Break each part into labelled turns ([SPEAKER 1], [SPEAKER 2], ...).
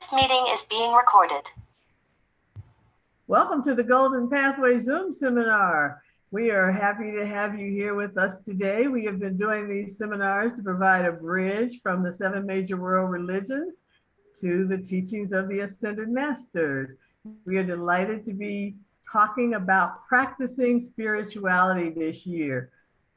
[SPEAKER 1] This meeting is being recorded.
[SPEAKER 2] Welcome to the Golden Pathway Zoom seminar. We are happy to have you here with us today. We have been doing these seminars to provide a bridge from the 7 major world religions to the teachings of the Ascended Masters. We are delighted to be talking about practicing spirituality this year,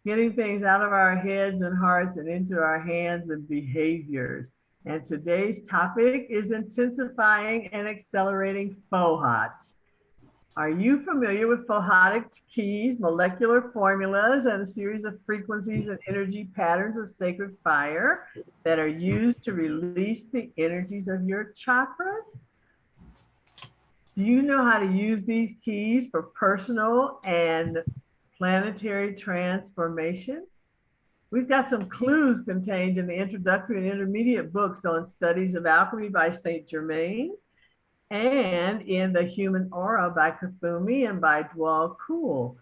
[SPEAKER 2] getting things out of our heads and hearts and into our hands and behaviors. And today's topic is intensifying and accelerating Fohat. Are you familiar with Fohatic Keys, molecular formulas, and a series of frequencies and energy patterns of sacred fire that are used to release the energies of your chakras? Do you know how to use these keys for personal and planetary transformation? We've got some clues contained in the introductory and intermediate books on Studies of Alchemy by Saint Germain, and in The Human Aura by Kuthumi and by Djwal Kul.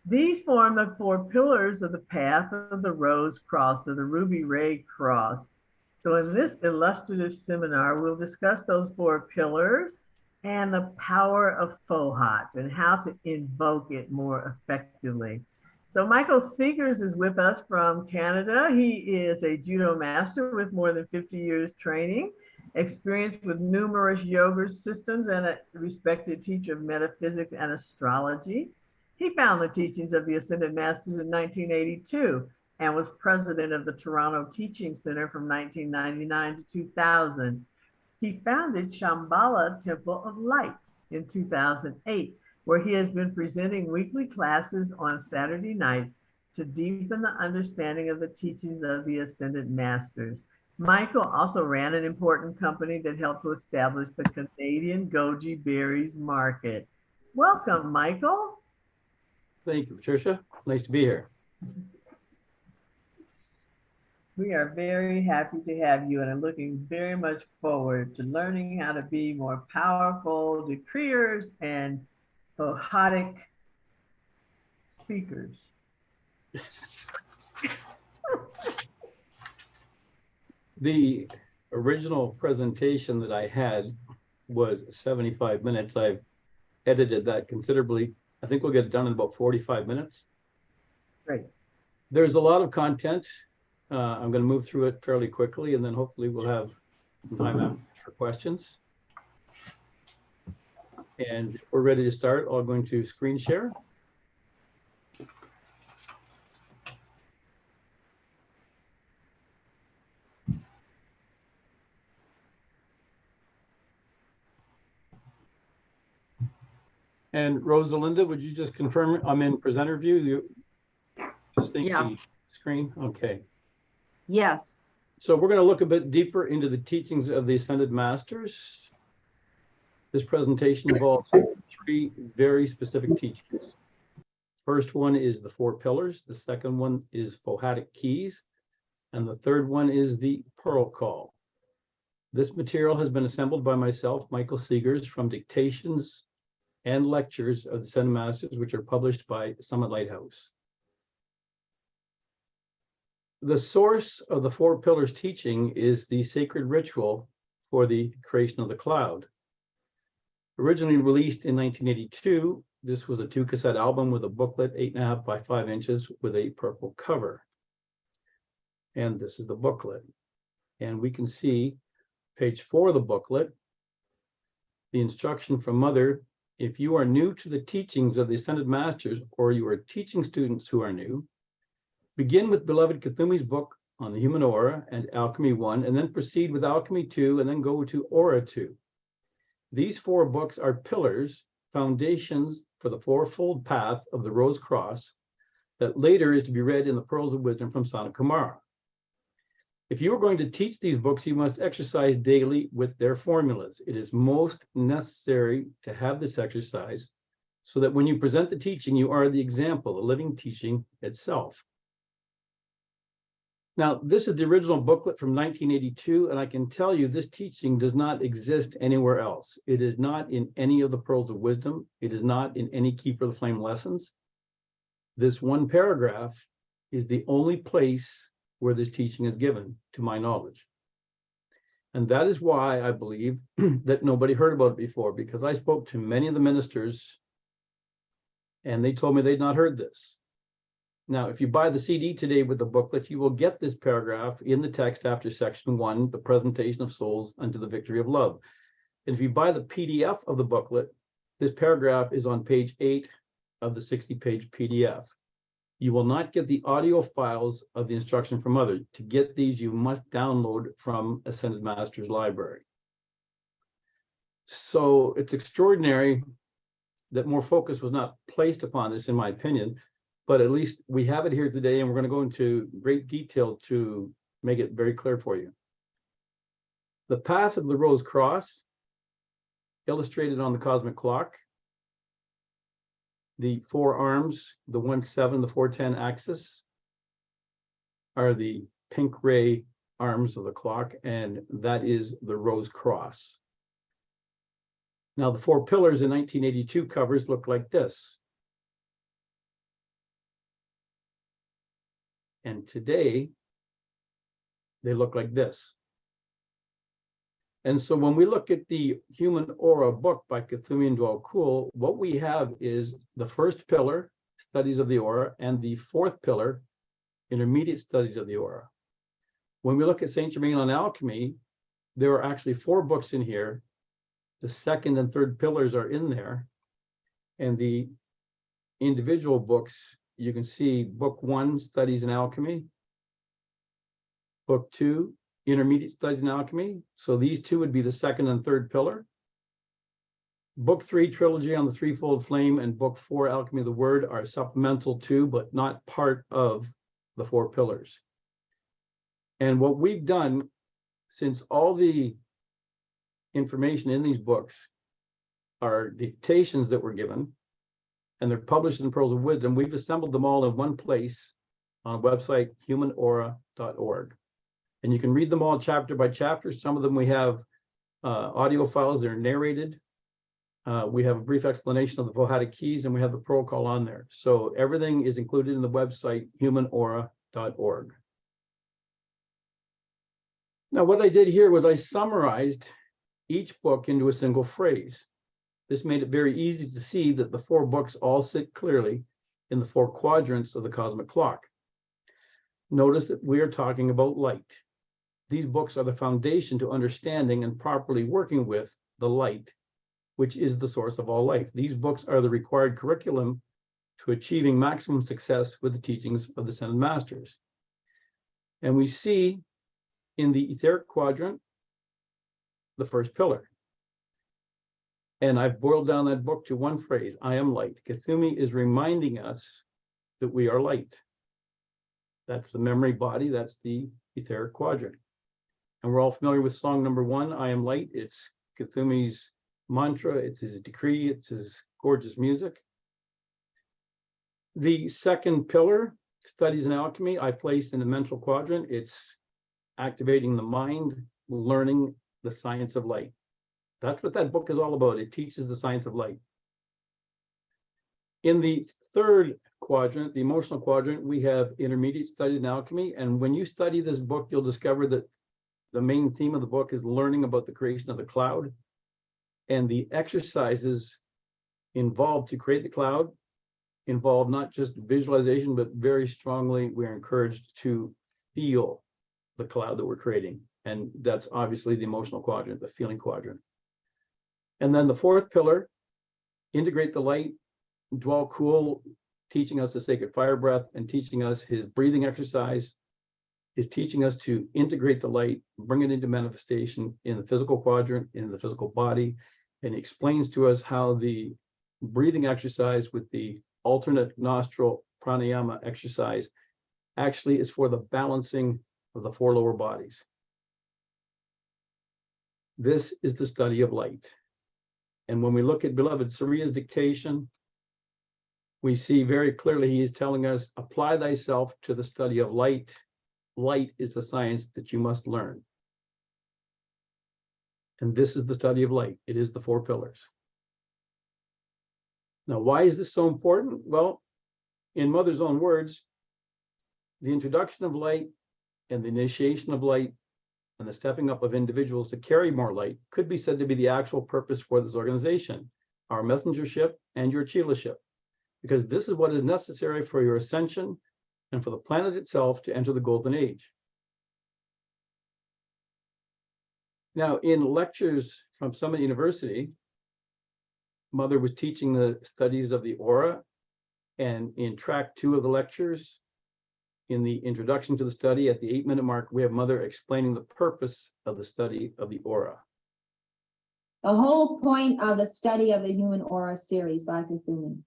[SPEAKER 2] These form the 4 pillars of the path of the Rose Cross or the Ruby Ray Cross. So in this illustrative seminar, we'll discuss those 4 pillars and the power of Fohat and how to invoke it more effectively. So Michael Seegers is with us from Canada. He is a judo master with more than 50 years training, experience with numerous yoga systems, and a respected teacher of metaphysics and astrology. He found the teachings of the Ascended Masters in 1982 and was president of the Toronto Teaching Center from 1999 to 2000. He founded Shambhala Temple of Light in 2008, where he has been presenting weekly classes on Saturday nights to deepen the understanding of the teachings of the Ascended Masters. Michael also ran an important company that helped to establish the Canadian goji berries market. Welcome, Michael.
[SPEAKER 3] Thank you, Patricia. Nice to be here.
[SPEAKER 2] We are very happy to have you, and I'm looking very much forward to learning how to be more powerful decreers and Fohatic speakers.
[SPEAKER 3] The original presentation that I had was 75 minutes. I've edited that considerably. I think we'll get it done in about 45 minutes.
[SPEAKER 2] Great.
[SPEAKER 3] There's a lot of content. I'm going to move through it fairly quickly, and then hopefully we'll have some time after for questions. And if we're ready to start, I'm going to screen share. And Rosalinda, would you just confirm I'm in presenter view? You think the screen? Okay.
[SPEAKER 4] Yes.
[SPEAKER 3] So we're going to look a bit deeper into the teachings of the Ascended Masters. This presentation involves 3 very specific teachings. First one is the 4 pillars. The second one is Fohatic Keys. And the third one is the Pearl Call. This material has been assembled by myself, Michael Seegers, from dictations and lectures of the Ascended Masters, which are published by Summit Lighthouse. The source of the 4 pillars teaching is the sacred ritual for the creation of the cloud. Originally released in 1982, this was a 2-cassette album with a booklet 8.5 by 5 inches with a purple cover. And this is the booklet. And we can see page 4 of the booklet, the instruction from Mother. If you are new to the teachings of the Ascended Masters, or you are teaching students who are new, begin with beloved Kuthumi's book on the Human Aura and Alchemy 1, and then proceed with Alchemy 2, and then go to Aura 2. These 4 books are pillars, foundations for the 4-fold path of the Rose Cross that later is to be read in the Pearls of Wisdom from Sana Kumara. If you are going to teach these books, you must exercise daily with their formulas. It is most necessary to have this exercise so that when you present the teaching, you are the example, the living teaching itself. Now, this is the original booklet from 1982, and I can tell you this teaching does not exist anywhere else. It is not in any of the Pearls of Wisdom. It is not in any Keeper of the Flame lessons. This one paragraph is the only place where this teaching is given, to my knowledge. And that is why I believe that nobody heard about it before, because I spoke to many of the ministers and they told me they'd not heard this. Now, if you buy the CD today with the booklet, you will get this paragraph in the text after section 1, the presentation of souls unto the victory of love. And if you buy the PDF of the booklet, this paragraph is on page 8 of the 60-page PDF. You will not get the audio files of the instruction from others. To get these, you must download from Ascended Masters Library. So it's extraordinary that more focus was not placed upon this, in my opinion, but at least we have it here today, and we're going to go into great detail to make it very clear for you. The path of the Rose Cross, illustrated on the cosmic clock, the 4 arms, the 1-7, the 4-10 axis, are the pink ray arms of the clock, and that is the Rose Cross. Now, the 4 pillars in 1982 covers look like this. And today, they look like this. And so when we look at the Human Aura book by Kuthumi and Djwal Kul, what we have is the first pillar, Studies of the Aura, and the 4th pillar, Intermediate Studies of the Aura. When we look at Saint Germain on Alchemy, there are actually 4 books in here. The 2nd and 3rd pillars are in there. And the individual books, you can see book 1, Studies in Alchemy, book 2, Intermediate Studies in Alchemy. So these 2 would be the 2nd and 3rd pillar. Book 3, Trilogy on the Threefold Flame, and book 4, Alchemy of the Word, are supplemental to, but not part of the 4 pillars. And what we've done, since all the information in these books are dictations that were given, and they're published in Pearls of Wisdom, we've assembled them all in one place on a website, humanaura.org. And you can read them all chapter by chapter. Some of them we have audio files that are narrated. We have a brief explanation of the Fohatic Keys, and we have the protocol on there. So everything is included in the website, humanaura.org. Now, what I did here was I summarized each book into a single phrase. This made it very easy to see that the 4 books all sit clearly in the 4 quadrants of the cosmic clock. Notice that we are talking about light. These books are the foundation to understanding and properly working with the light, which is the source of all life. These books are the required curriculum to achieving maximum success with the teachings of the Ascended Masters. And we see in the etheric quadrant, the first pillar. And I've boiled down that book to one phrase: I am light. Kuthumi is reminding us that we are light. That's the memory body, that's the etheric quadrant. And we're all familiar with song number 1, I am light. It's Kuthumi's mantra, it's his decree, it's his gorgeous music. The 2nd pillar, Studies in Alchemy, I placed in the mental quadrant. It's activating the mind, learning the science of light. That's what that book is all about. It teaches the science of light. In the 3rd quadrant, the emotional quadrant, we have Intermediate Studies in Alchemy. And when you study this book, you'll discover that the main theme of the book is learning about the creation of the cloud. And the exercises involved to create the cloud involve not just visualization, but very strongly, we're encouraged to feel the cloud that we're creating. And that's obviously the emotional quadrant, the feeling quadrant. And then the 4th pillar, integrate the light. Djwal Kul teaching us the sacred fire breath and teaching us his breathing exercise, is teaching us to integrate the light, bring it into manifestation in the physical quadrant, in the physical body. And he explains to us how the breathing exercise with the alternate nostril pranayama exercise actually is for the balancing of the 4 lower bodies. This is the study of light. And when we look at beloved Saria's dictation, we see very clearly he is telling us, apply thyself to the study of light. Light is the science that you must learn. And this is the study of light. It is the 4 pillars. Now, why is this so important? Well, in Mother's own words, the introduction of light and the initiation of light and the stepping up of individuals to carry more light could be said to be the actual purpose for this organization, our messengership and your chiefship, because this is what is necessary for your ascension and for the planet itself to enter the golden age. Now, in lectures from Summit University, Mother was teaching the studies of the aura, and in track 2 of the lectures, in the introduction to the study, at the 8-minute mark, we have Mother explaining the purpose of the study of the aura.
[SPEAKER 1] The whole point of the study of the Human Aura series by Kuthumi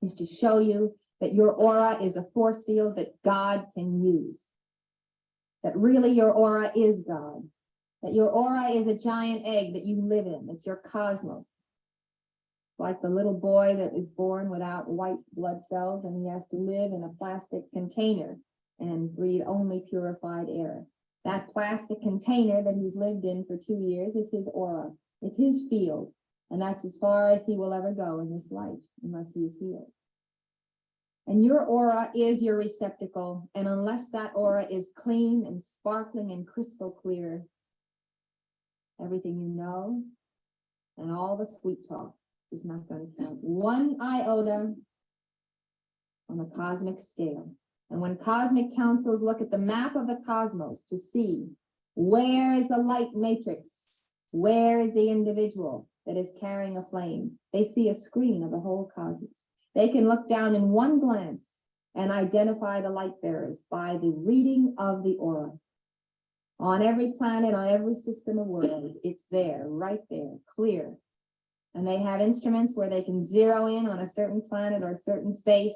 [SPEAKER 1] is to show you that your aura is a force field that God can use. That really your aura is God. That your aura is a giant egg that you live in. It's your cosmos. Like the little boy that is born without white blood cells and he has to live in a plastic container and breathe only purified air. That plastic container that he's lived in for 2 years is his aura. It's his field. And that's as far as he will ever go in this life, unless he is healed. And your aura is your receptacle. And unless that aura is clean and sparkling and crystal clear, everything you know and all the sweet talk is not going to count 1 iota on the cosmic scale. And when cosmic councils look at the map of the cosmos to see where is the light matrix, where is the individual that is carrying a flame, they see a screen of the whole cosmos. They can look down in one glance and identify the light bearers by the reading of the aura. On every planet, on every system of world, it's there, right there, clear. And they have instruments where they can zero in on a certain planet or a certain space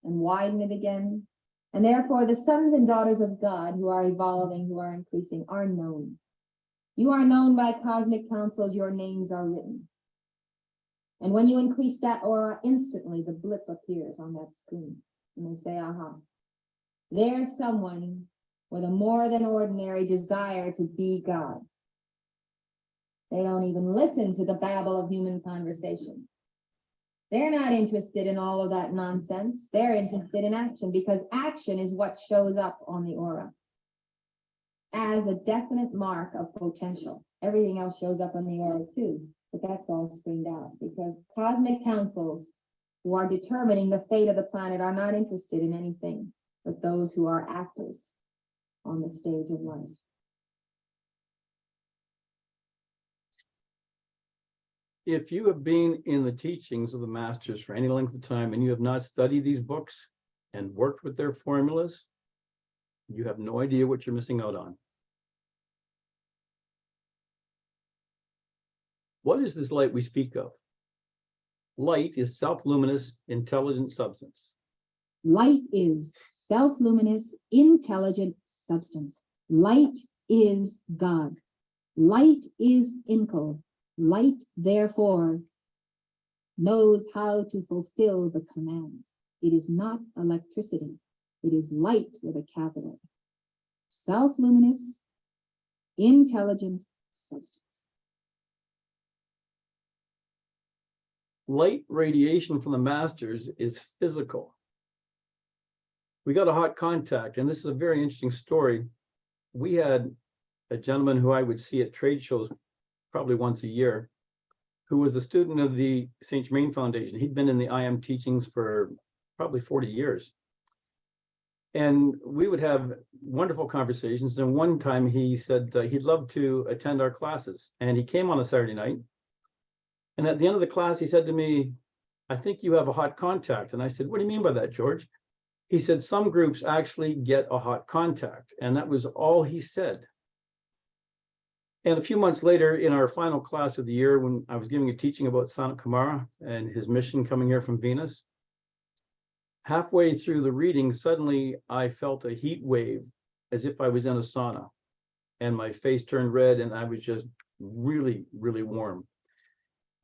[SPEAKER 1] and widen it again. And therefore, the sons and daughters of God who are evolving, who are increasing, are known. You are known by cosmic councils, your names are written. And when you increase that aura, instantly the blip appears on that screen. And they say, aha, there's someone with a more than ordinary desire to be God. They don't even listen to the babble of human conversation. They're not interested in all of that nonsense. They're interested in action, because action is what shows up on the aura as a definite mark of potential. Everything else shows up on the aura too, but that's all screened out, because cosmic councils who are determining the fate of the planet are not interested in anything but those who are actors on the stage of life.
[SPEAKER 3] If you have been in the teachings of the masters for any length of time and you have not studied these books and worked with their formulas, you have no idea what you're missing out on. What is this light we speak of? Light is self-luminous, intelligent substance.
[SPEAKER 1] Light is self-luminous, intelligent substance. Light is God. Light is Inco. Light, therefore, knows how to fulfill the command. It is not electricity. It is light with a capital. Self-luminous, intelligent substance.
[SPEAKER 3] Light radiation from the masters is physical. We got a hot contact, and this is a very interesting story. We had a gentleman who I would see at trade shows probably once a year, who was a student of the Saint Germain Foundation. He'd been in the IM teachings for probably 40 years. And we would have wonderful conversations. And one time he said he'd love to attend our classes. And he came on a Saturday night. And at the end of the class, he said to me, I think you have a hot contact. And I said, what do you mean by that, George? He said, some groups actually get a hot contact. And that was all he said. And a few months later, in our final class of the year, when I was giving a teaching about Sanat Kumara and his mission coming here from Venus, halfway through the reading, suddenly I felt a heat wave as if I was in a sauna. And my face turned red and I was just really, really warm.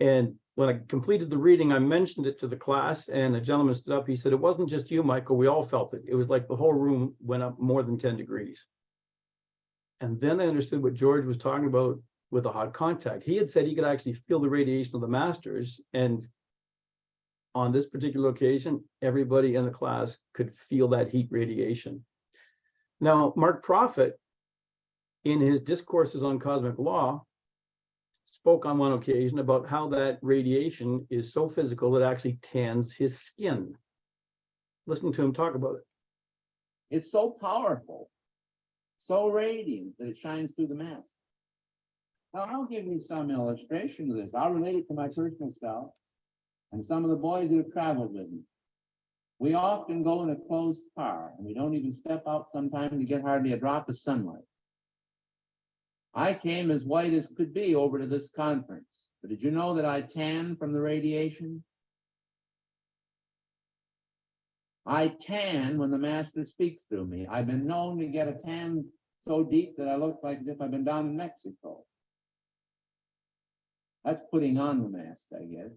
[SPEAKER 3] And when I completed the reading, I mentioned it to the class, and a gentleman stood up. He said, it wasn't just you, Michael, we all felt it. It was like the whole room went up more than 10 degrees. And then I understood what George was talking about with a hot contact. He had said he could actually feel the radiation of the masters. And on this particular occasion, everybody in the class could feel that heat radiation. Now, Mark Prophet in his discourses on cosmic law, spoke on one occasion about how that radiation is so physical it actually tans his skin. Listen to him talk about it.
[SPEAKER 4] It's so powerful, so radiant that it shines through the mask. Now, I'll give you some illustration of this. I'll relate it to my personal self and some of the boys that have traveled with me. We often go in a closed car, and we don't even step out sometimes to get hardly a drop of sunlight. I came as white as could be over to this conference, but did you know that I tan from the radiation? I tan when the master speaks through me. I've been known to get a tan so deep that I look like as if I've been down in Mexico. That's putting on the mask, I guess.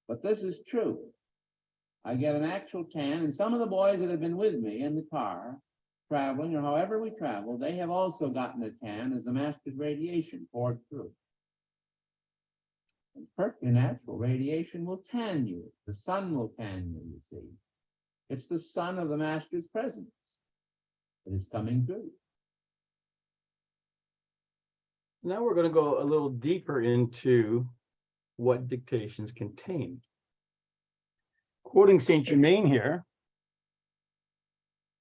[SPEAKER 4] But this is true. I get an actual tan, and some of the boys that have been with me in the car, traveling, or however we travel, they have also gotten a tan as the master's radiation poured through. It's perfectly natural. Radiation will tan you. The sun will tan you, you see. It's the sun of the master's presence that is coming through.
[SPEAKER 3] Now we're going to go a little deeper into what dictations contain. Quoting Saint Germain here,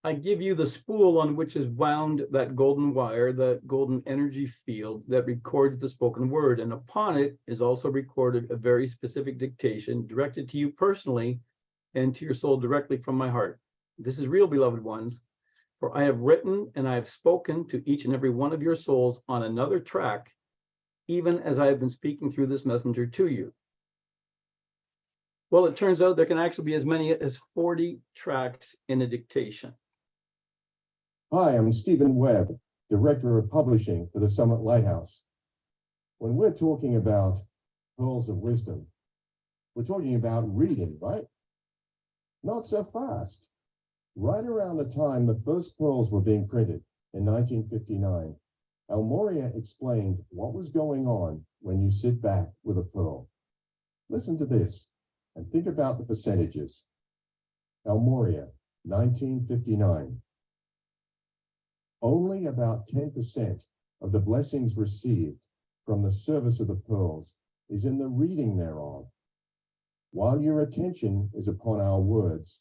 [SPEAKER 3] I give you the spool on which is wound that golden wire, that golden energy field that records the spoken word, and upon it is also recorded a very specific dictation directed to you personally and to your soul directly from my heart. This is real, beloved ones, for I have written and I have spoken to each and every one of your souls on another track, even as I have been speaking through this messenger to you. Well, it turns out there can actually be as many as 40 tracks in a dictation.
[SPEAKER 5] Hi, I'm Stephen Webb, Director of Publishing for the Summit Lighthouse. When we're talking about pearls of wisdom, we're talking about reading, right? Not so fast. Right around the time the first pearls were being printed in 1959, Almoria explained what was going on when you sit back with a pearl. Listen to this and think about the percentages. Almoria, 1959. Only about 10% of the blessings received from the service of the pearls is in the reading thereof. While your attention is upon our words,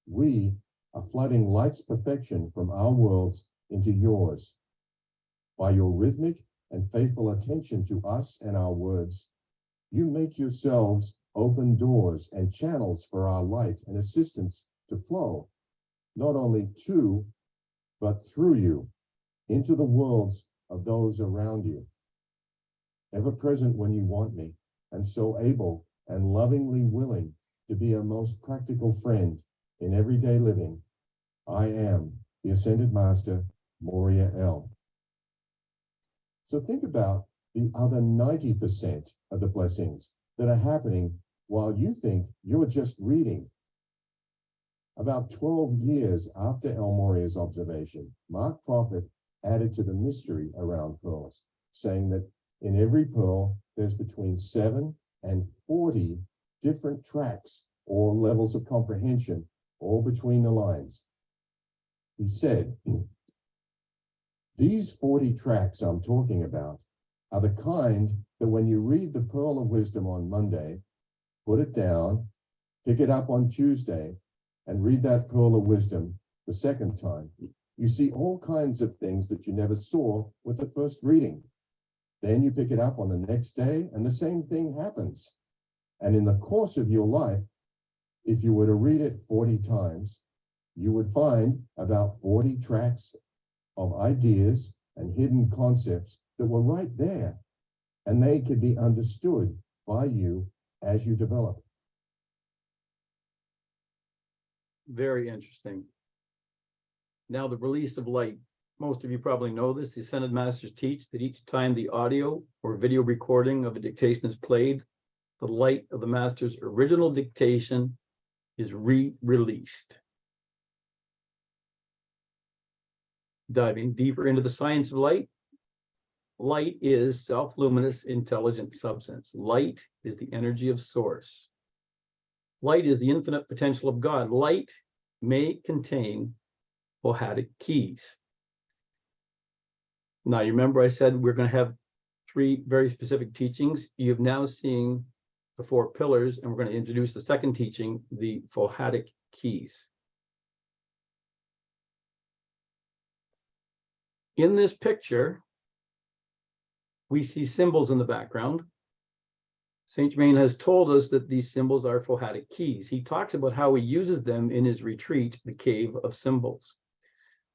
[SPEAKER 5] we are flooding light's perfection from our worlds into yours. By your rhythmic and faithful attention to us and our words, you make yourselves open doors and channels for our light and assistance to flow, not only to, but through you, into the worlds of those around you. Ever present when you want me, and so able and lovingly willing to be a most practical friend in everyday living, I am the Ascended Master, Moria L. So think about the other 90% of the blessings that are happening while you think you're just reading. About 12 years after Almoria's observation, Mark Prophet added to the mystery around pearls, saying that in every pearl, there's between 7 and 40 different tracks or levels of comprehension, all between the lines. He said, these 40 tracks I'm talking about are the kind that when you read the Pearl of Wisdom on Monday, put it down, pick it up on Tuesday, and read that Pearl of Wisdom the second time, you see all kinds of things that you never saw with the first reading. Then you pick it up on the next day, and the same thing happens. And in the course of your life, if you were to read it 40 times, you would find about 40 tracks of ideas and hidden concepts that were right there, and they could be understood by you as you develop.
[SPEAKER 3] Very interesting. Now, the release of light. Most of you probably know this. The Ascended Masters teach that each time the audio or video recording of a dictation is played, the light of the Master's original dictation is re-released. Diving deeper into the science of light, light is self-luminous, intelligent substance. Light is the energy of source. Light is the infinite potential of God. Light may contain Fohatic keys. Now, you remember I said we're going to have 3 very specific teachings. You've now seen the 4 pillars, and we're going to introduce the second teaching, the Fohatic Keys. In this picture, we see symbols in the background. Saint Germain has told us that these symbols are Fohatic keys. He talks about how he uses them in his retreat, the Cave of Symbols.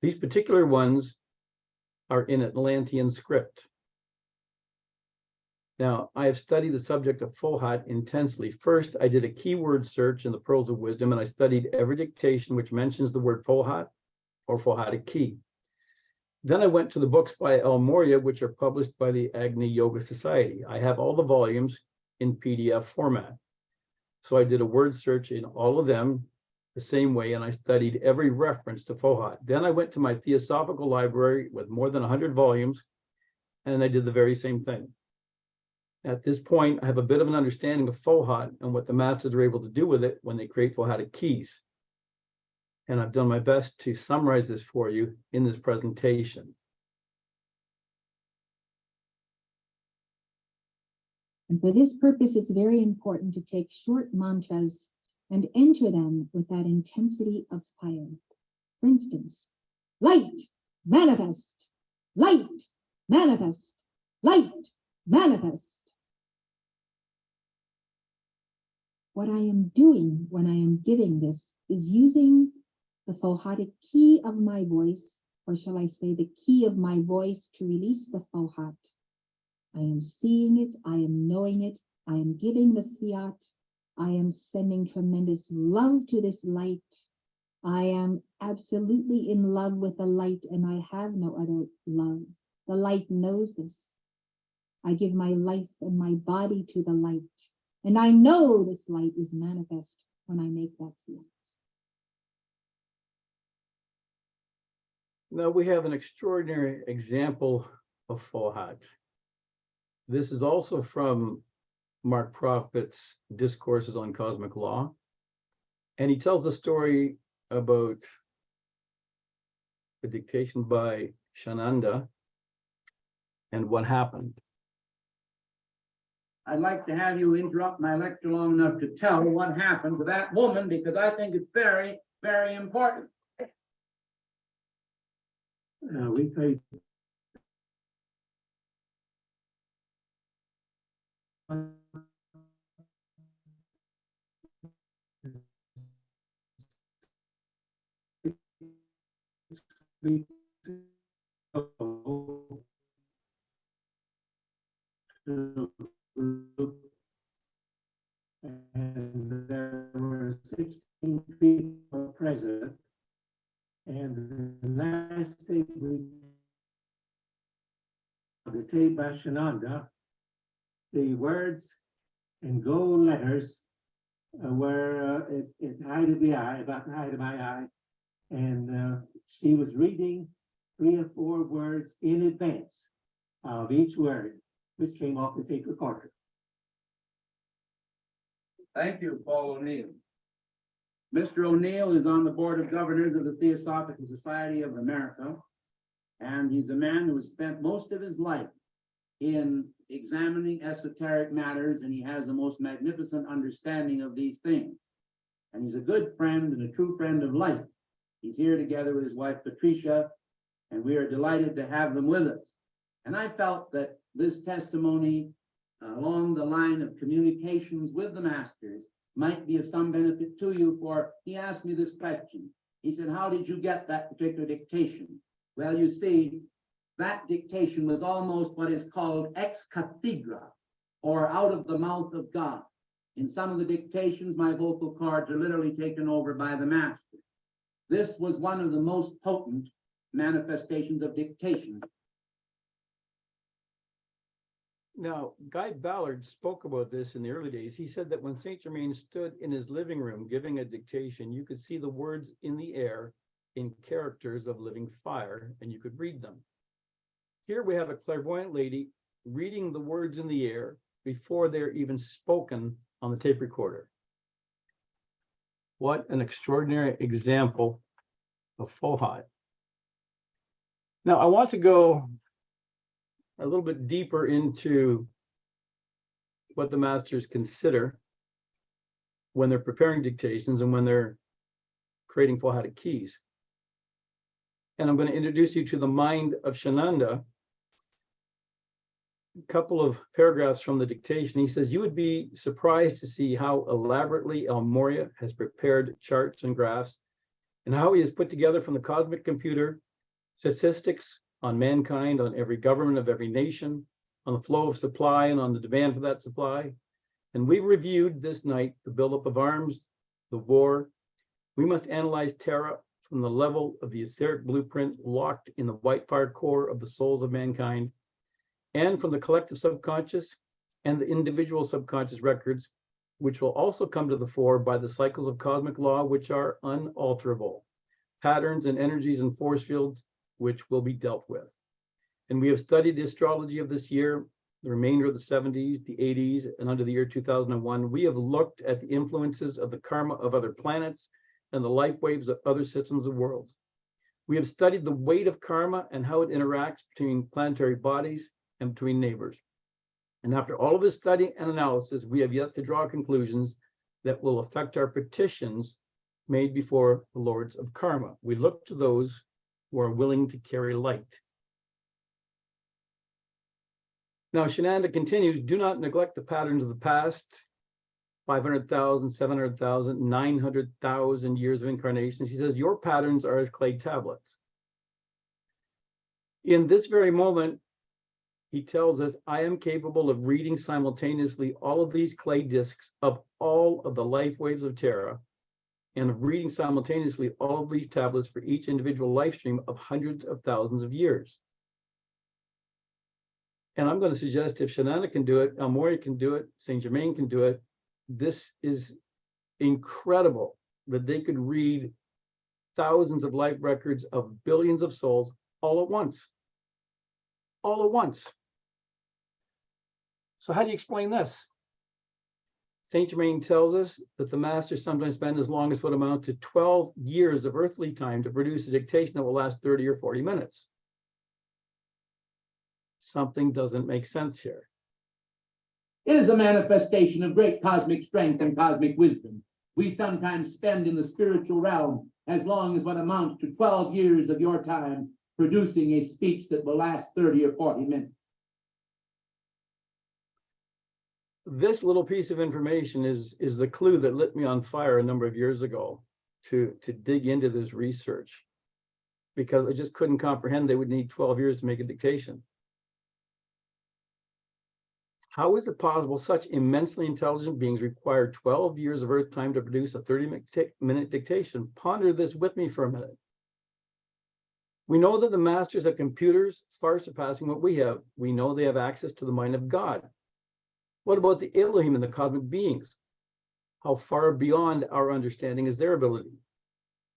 [SPEAKER 3] These particular ones are in Atlantean script. Now, I have studied the subject of Fohat intensely. First, I did a keyword search in the Pearls of Wisdom, and I studied every dictation which mentions the word Fohat or Fohatic key. Then I went to the books by El Morya, which are published by the Agni Yoga Society. I have all the volumes in PDF format. So I did a word search in all of them the same way, and I studied every reference to Fohat. Then I went to my Theosophical library with more than 100 volumes, and I did the very same thing. At this point, I have a bit of an understanding of Fohat and what the masters are able to do with it when they create Fohatic keys. And I've done my best to summarize this for you in this presentation.
[SPEAKER 1] And for this purpose, it's very important to take short mantras and enter them with that intensity of fire. For instance, light, manifest, light, manifest, light, manifest. What I am doing when I am giving this is using the Fohatic key of my voice, or shall I say the key of my voice, to release the Fohat. I am seeing it, I am knowing it, I am giving the fiat, I am sending tremendous love to this light. I am absolutely in love with the light, and I have no other love. The light knows this. I give my life and my body to the light, and I know this light is manifest when I make that fiat.
[SPEAKER 3] Now we have an extraordinary example of Fohat. This is also from Mark Prophet's Discourses on Cosmic Law. And he tells a story about a dictation by Shananda and what happened.
[SPEAKER 4] I'd like to have you interrupt my lecture long enough to tell what happened to that woman, because I think it's very, very important.
[SPEAKER 3] We paid and there were 16 people present, and the last thing we the tape by Shananda, the words in gold letters were at the height of the eye, about the height of my eye, and she was reading 3 or 4 words in advance of each word, which came off the tape recorder.
[SPEAKER 4] Thank you, Paul O'Neill. Mr. O'Neill is on the board of governors of the Theosophical Society of America, and he's a man who has spent most of his life in examining esoteric matters, and he has the most magnificent understanding of these things. And he's a good friend and a true friend of life. He's here together with his wife, Patricia, and we are delighted to have them with us. And I felt that this testimony along the line of communications with the masters might be of some benefit to you, for he asked me this question. He said, how did you get that particular dictation? Well, you see, that dictation was almost what is called ex cathedra, or out of the mouth of God. In some of the dictations, my vocal cords are literally taken over by the master. This was one of the most potent manifestations of dictation.
[SPEAKER 3] Now, Guy Ballard spoke about this in the early days. He said that when Saint Germain stood in his living room giving a dictation, you could see the words in the air in characters of living fire, and you could read them. Here we have a clairvoyant lady reading the words in the air before they're even spoken on the tape recorder. What an extraordinary example of Fohat. Now, I want to go a little bit deeper into what the masters consider when they're preparing dictations and when they're creating Fohatic keys. And I'm going to introduce you to the mind of Shananda. A couple of paragraphs from the dictation. He says, you would be surprised to see how elaborately El Morya has prepared charts and graphs, and how he has put together from the cosmic computer statistics on mankind, on every government of every nation, on the flow of supply and on the demand for that supply. And we reviewed this night the buildup of arms, the war. We must analyze Terra from the level of the etheric blueprint locked in the white fire core of the souls of mankind, and from the collective subconscious and the individual subconscious records, which will also come to the fore by the cycles of cosmic law, which are unalterable, patterns and energies and force fields, which will be dealt with. And we have studied the astrology of this year, the remainder of the 70s, the 80s, and under the year 2001. We have looked at the influences of the karma of other planets and the life waves of other systems of worlds. We have studied the weight of karma and how it interacts between planetary bodies and between neighbors. And after all of this study and analysis, we have yet to draw conclusions that will affect our petitions made before the lords of karma. We look to those who are willing to carry light. Now, Shananda continues, do not neglect the patterns of the past, 500,000, 700,000, 900,000 years of incarnations. He says, your patterns are as clay tablets. In this very moment, he tells us, I am capable of reading simultaneously all of these clay discs of all of the life waves of Terra, and of reading simultaneously all of these tablets for each individual life stream of hundreds of thousands of years. And I'm going to suggest if Shananda can do it, El Morya can do it, Saint Germain can do it. This is incredible that they could read thousands of life records of billions of souls all at once. All at once. So how do you explain this? Saint Germain tells us that the masters sometimes spend as long as what amount to 12 years of earthly time to produce a dictation that will last 30 or 40 minutes. Something doesn't make sense here.
[SPEAKER 4] It is a manifestation of great cosmic strength and cosmic wisdom. We sometimes spend in the spiritual realm as long as what amounts to 12 years of your time producing a speech that will last 30 or 40 minutes.
[SPEAKER 3] This little piece of information is the clue that lit me on fire a number of years ago to dig into this research, because I just couldn't comprehend they would need 12 years to make a dictation. How is it possible such immensely intelligent beings require 12 years of earth time to produce a 30-minute dictation? Ponder this with me for a minute. We know that the masters have computers far surpassing what we have. We know they have access to the mind of God. What about the Elohim and the cosmic beings? How far beyond our understanding is their ability?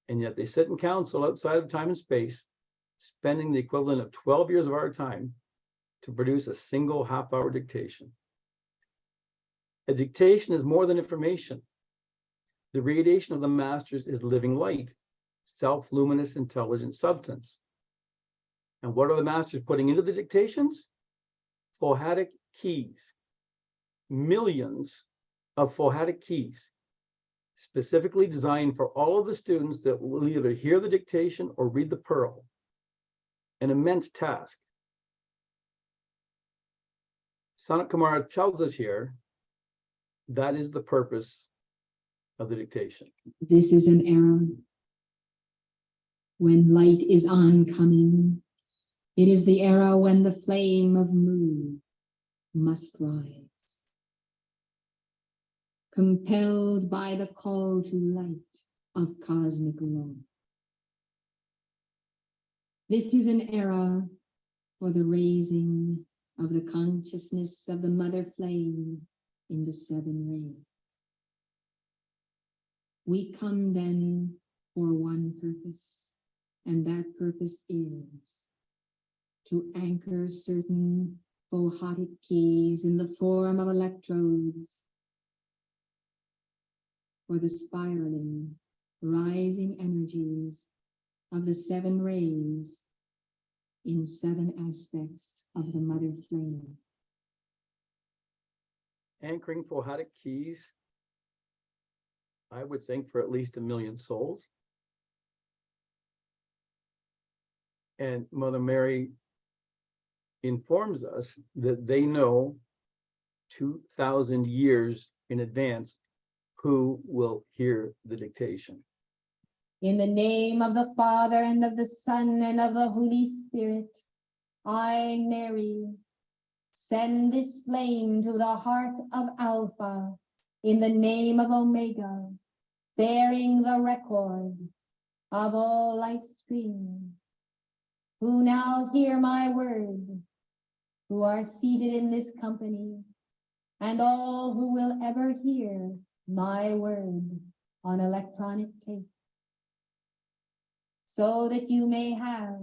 [SPEAKER 3] And yet they sit in council outside of time and space, spending the equivalent of 12 years of our time to produce a single half-hour dictation. A dictation is more than information. The radiation of the masters is living light, self-luminous, intelligent substance. And what are the masters putting into the dictations? Fohatic keys. Millions of Fohatic keys, specifically designed for all of the students that will either hear the dictation or read the pearl. An immense task. Sanat Kumara tells us here that is the purpose of the dictation.
[SPEAKER 1] This is an era when light is oncoming. It is the era when the flame of Mu must rise. Compelled by the call to light of cosmic law. This is an era for the raising of the consciousness of the mother flame in the seven rays. We come then for one purpose, and that purpose is to anchor certain Fohatic keys in the form of electrodes for the spiraling, rising energies of the seven rays in 7 aspects of the mother flame.
[SPEAKER 3] Anchoring Fohatic Keys, I would think for at least 1 million souls. And Mother Mary informs us that they know 2,000 years in advance who will hear the dictation.
[SPEAKER 1] In the name of the Father, and of the Son, and of the Holy Spirit, I, Mary, send this flame to the heart of Alpha, in the name of Omega, bearing the record of all life streams, who now hear my word, who are seated in this company, and all who will ever hear my word on electronic tape, so that you may have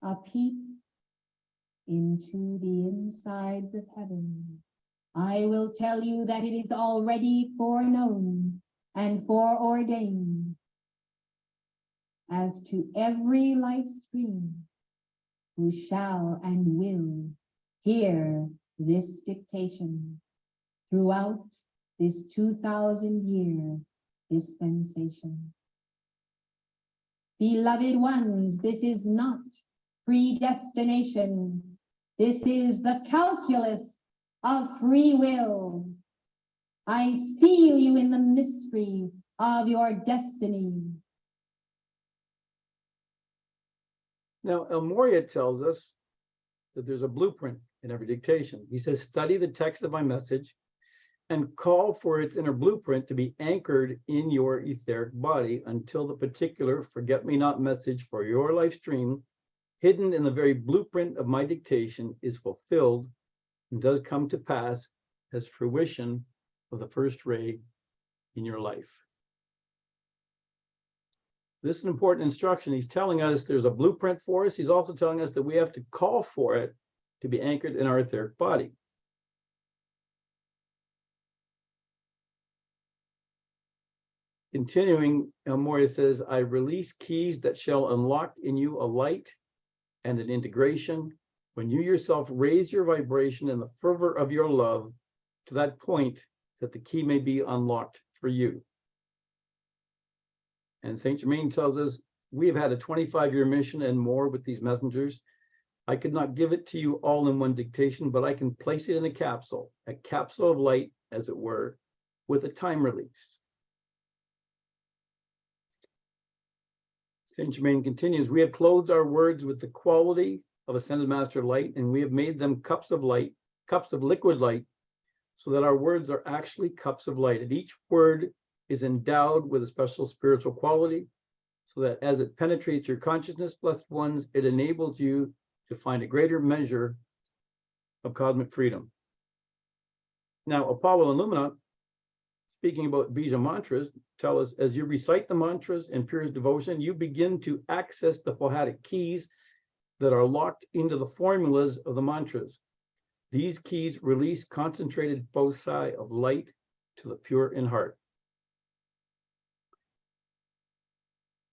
[SPEAKER 1] a peep into the insides of heaven. I will tell you that it is already foreknown and foreordained as to every life stream who shall and will hear this dictation throughout this 2,000-year dispensation. Beloved ones, this is not predestination. This is the calculus of free will. I seal you in the mystery of your destiny.
[SPEAKER 3] Now, El Moria tells us that there's a blueprint in every dictation. He says, study the text of my message and call for its inner blueprint to be anchored in your etheric body until the particular forget-me-not message for your life stream, hidden in the very blueprint of my dictation, is fulfilled and does come to pass as fruition of the first ray in your life. This is an important instruction. He's telling us there's a blueprint for us. He's also telling us that we have to call for it to be anchored in our etheric body. Continuing, El Moria says, I release keys that shall unlock in you a light and an integration when you yourself raise your vibration in the fervor of your love to that point that the key may be unlocked for you. And Saint Germain tells us, we have had a 25-year mission and more with these messengers. I could not give it to you all in one dictation, but I can place it in a capsule of light, as it were, with a time release. Saint Germain continues, we have clothed our words with the quality of ascended master light, and we have made them cups of light, cups of liquid light, so that our words are actually cups of light. And each word is endowed with a special spiritual quality, so that as it penetrates your consciousness, blessed ones, it enables you to find a greater measure of cosmic freedom. Now, Apollo and Lumina, speaking about Bija mantras, tell us, as you recite the mantras in purest devotion, you begin to access the Fohatic keys that are locked into the formulas of the mantras. These keys release concentrated foci of light to the pure in heart.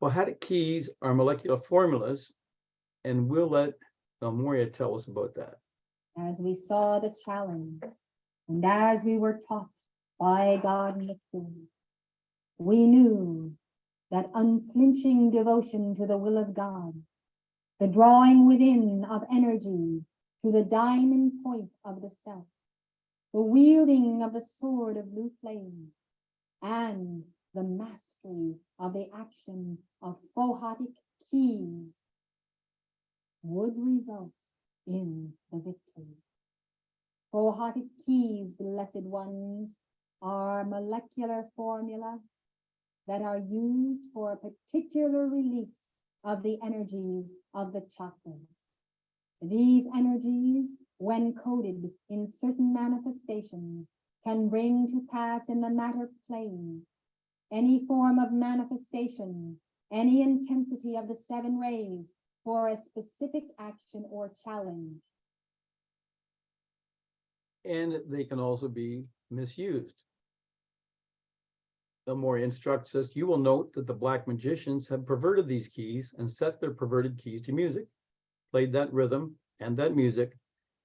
[SPEAKER 3] Fohatic keys are molecular formulas, and we'll let El Moria tell us about that.
[SPEAKER 1] As we saw the challenge, and as we were taught by God and the King, we knew that unflinching devotion to the will of God, the drawing within of energy to the diamond point of the self, the wielding of the sword of blue flame, and the mastery of the action of Fohatic keys would result in the victory. Fohatic keys, blessed ones, are molecular formula that are used for a particular release of the energies of the chakras. These energies, when coded in certain manifestations, can bring to pass in the matter plane any form of manifestation, any intensity of the 7 rays for a specific action or challenge.
[SPEAKER 3] And they can also be misused. El Moria instructs us, you will note that the black magicians have perverted these keys and set their perverted keys to music. played that rhythm and that music,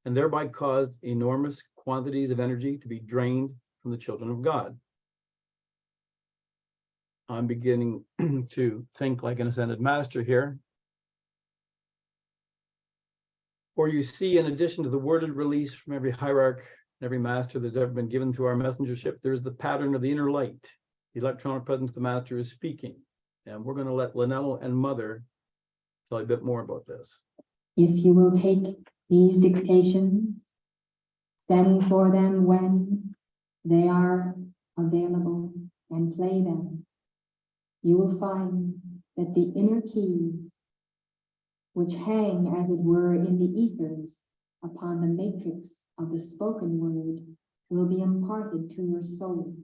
[SPEAKER 3] and thereby caused enormous quantities of energy to be drained from the children of God. I'm beginning to think like an ascended master here. For you see, in addition to the worded release from every hierarch, every master that's ever been given through our messengership, there's the pattern of the inner light. The electronic presence of the master is speaking. And we're going to let Lynello and Mother tell you a bit more about this.
[SPEAKER 1] If you will take these dictations, send for them when they are available, and play them, you will find that the inner keys, which hang, as it were, in the ethers upon the matrix of the spoken word, will be imparted to your soul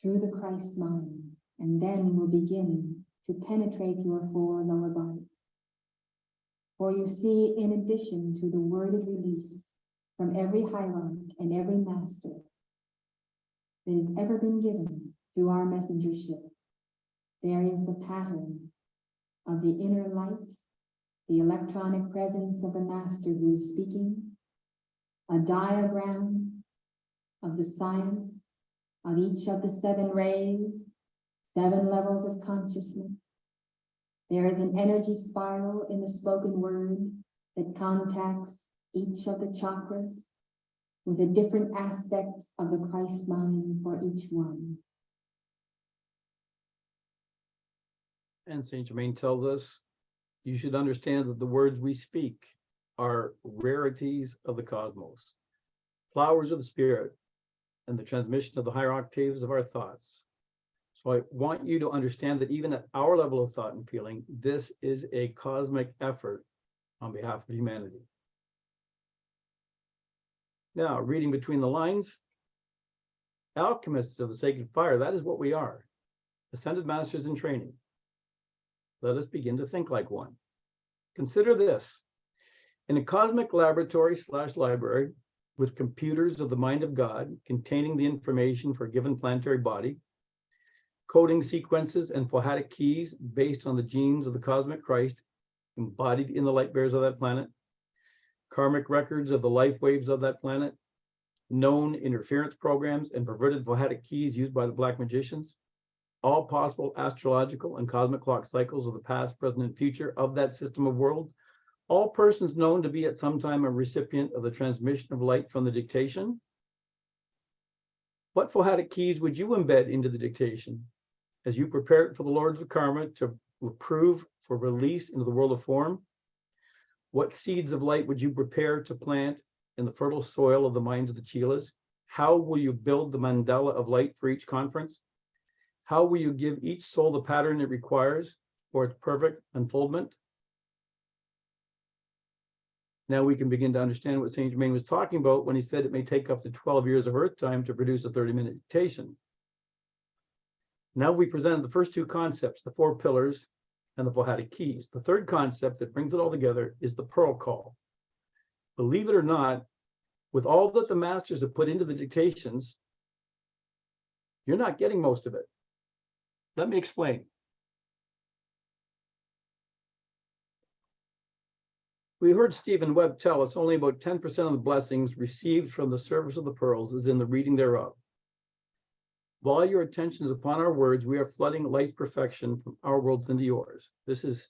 [SPEAKER 1] through the Christ mind, and then will begin to penetrate your four lower bodies. For you see, in addition to the worded release from every hierarch and every master that has ever been given through our messengership, there is the pattern of the inner light, the electronic presence of the master who is speaking, a diagram of the science of each of the 7 rays, 7 levels of consciousness. There is an energy spiral in the spoken word that contacts each of the chakras with a different aspect of the Christ mind for each one.
[SPEAKER 3] And Saint Germain tells us, you should understand that the words we speak are rarities of the cosmos, flowers of the spirit, and the transmission of the higher octaves of our thoughts. So I want you to understand that even at our level of thought and feeling, this is a cosmic effort on behalf of humanity. Now, reading between the lines, alchemists of the sacred fire, that is what we are. Ascended masters in training. Let us begin to think like one. Consider this. In a cosmic laboratory/library with computers of the mind of God containing the information for a given planetary body, coding sequences and Fohatic keys based on the genes of the cosmic Christ embodied in the light bearers of that planet, karmic records of the life waves of that planet, known interference programs and perverted Fohatic keys used by the black magicians, all possible astrological and cosmic clock cycles of the past, present, and future of that system of worlds, all persons known to be at some time a recipient of the transmission of light from the dictation. What Fohatic keys would you embed into the dictation as you prepare it for the Lords of Karma to approve for release into the world of form? What seeds of light would you prepare to plant in the fertile soil of the minds of the Chelas? How will you build the mandala of light for each conference? How will you give each soul the pattern it requires for its perfect unfoldment? Now we can begin to understand what Saint Germain was talking about when he said it may take up to 12 years of Earth time to produce a 30-minute dictation. Now we presented the first 2 concepts, the 4 pillars and the Fohatic keys. The third concept that brings it all together is the pearl call. Believe it or not, with all that the masters have put into the dictations, you're not getting most of it. Let me explain. We heard Stephen Webb tell us only about 10% of the blessings received from the service of the pearls is in the reading thereof. While your attention is upon our words, we are flooding light's perfection from our worlds into yours. This is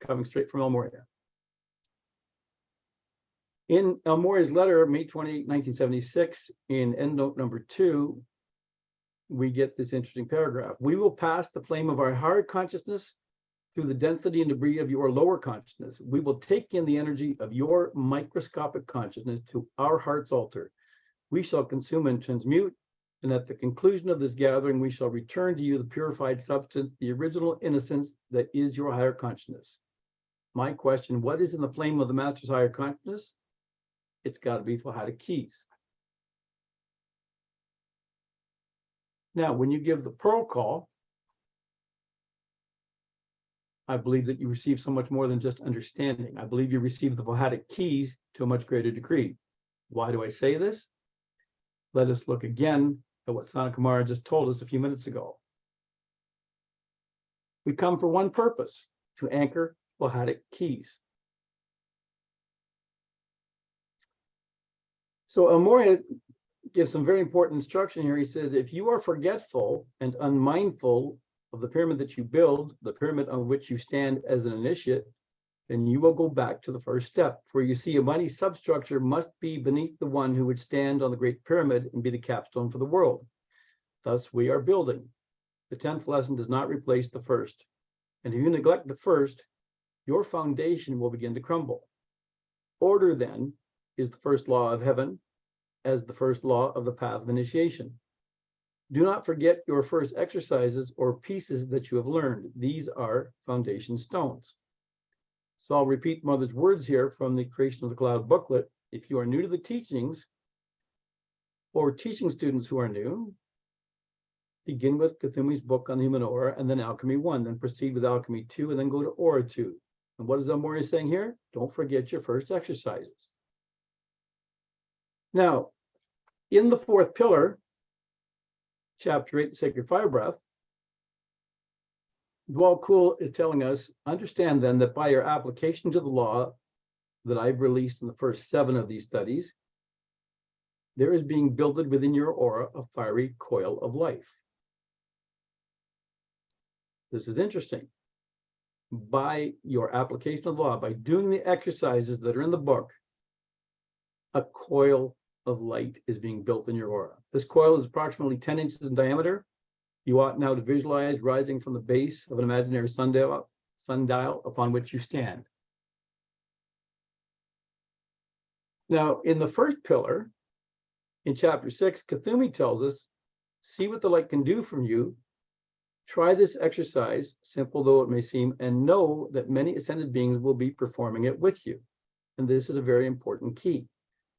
[SPEAKER 3] coming straight from El Morya. In El Morya's letter, May 28, 1976, in endnote number 2, we get this interesting paragraph. We will pass the flame of our higher consciousness through the density and debris of your lower consciousness. We will take in the energy of your microscopic consciousness to our heart's altar. We shall consume and transmute, and at the conclusion of this gathering, we shall return to you the purified substance, the original innocence that is your higher consciousness. My question, what is in the flame of the master's higher consciousness? It's got to be Fohatic keys. Now, when you give the pearl call, I believe that you receive so much more than just understanding. I believe you receive the Fohatic keys to a much greater degree. Why do I say this? Let us look again at what Sana Kumara just told us a few minutes ago. We come for one purpose, to anchor Fohatic keys. So Amoria gives some very important instruction here. He says, if you are forgetful and unmindful of the pyramid that you build, the pyramid on which you stand as an initiate, then you will go back to the first step. For you see, a mighty substructure must be beneath the one who would stand on the great pyramid and be the capstone for the world. Thus we are building. The 10th lesson does not replace the first. And if you neglect the first, your foundation will begin to crumble. Order, then, is the first law of heaven, as the first law of the path of initiation. Do not forget your first exercises or pieces that you have learned. These are foundation stones. So I'll repeat Mother's words here from the Creation of the Cloud booklet. If you are new to the teachings, or teaching students who are new, begin with Kuthumi's book on the human aura, and then Alchemy 1, then proceed with Alchemy 2, and then go to Aura 2. And what is Amoria saying here? Don't forget your first exercises. Now, in the 4th pillar, chapter 8, the Sacred Fire Breath, Djwal Kul is telling us, understand then that by your application to the law that I've released in the first 7 of these studies, there is being builded within your aura a fiery coil of life. This is interesting. By your application of the law, by doing the exercises that are in the book, a coil of light is being built in your aura. This coil is approximately 10 inches in diameter. You ought now to visualize rising from the base of an imaginary sundial upon which you stand. Now, in the 1st pillar, in chapter 6, Kuthumi tells us, see what the light can do from you. Try this exercise, simple though it may seem, and know that many ascended beings will be performing it with you. And this is a very important key.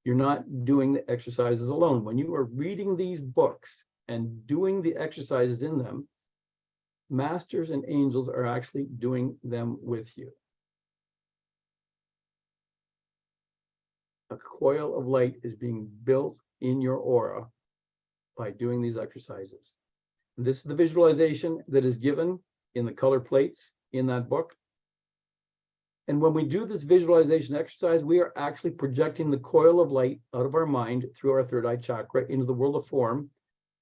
[SPEAKER 3] You're not doing the exercises alone. When you are reading these books and doing the exercises in them, masters and angels are actually doing them with you. A coil of light is being built in your aura by doing these exercises. This is the visualization that is given in the color plates in that book. And when we do this visualization exercise, we are actually projecting the coil of light out of our mind through our 3rd eye chakra into the world of form,